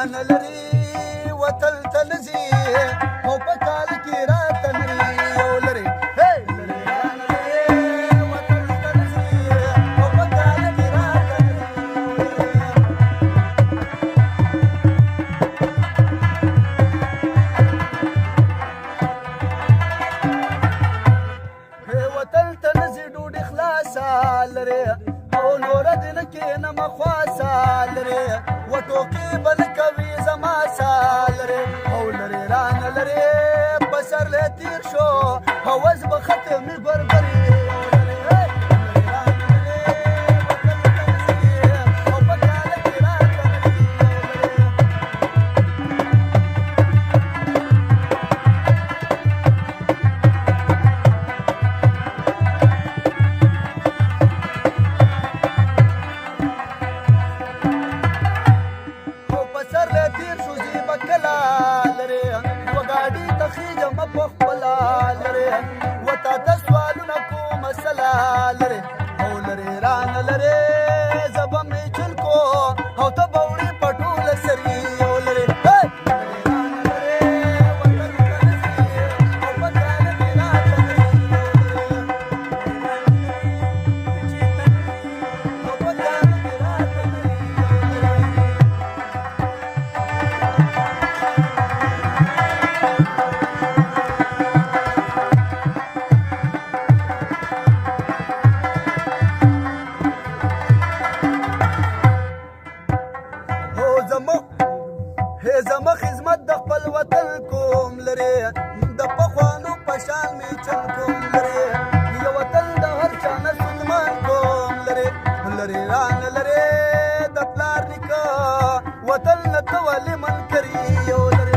رانه لري وتل ته نه ځي او په کال کې راته لري یو لري لري رانه لري وتل ته نه ځي او په کال کې راته لري وتل ته نه ځي ډوډۍ خلاصه لري او نور دې نه کښېنمه خواصه لري وټوکې به نه کوي زما سا لري او لري رانه لري په سر له تېر شو هوس به ختمي ګورګري وتا ته سوالونه کومه سلا لري او لري رانه لري زبه مې چل کو او ته به وړې په ټوله سري او لري زما خدمت د خپل وطن کوم لري د پخوانو په شان مې چل کوم لري یو وطن د هر چا نه سلمان کوم لري لري رانه لري د پلار نیکه وطن نه ته ولې منکري یو لري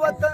وطن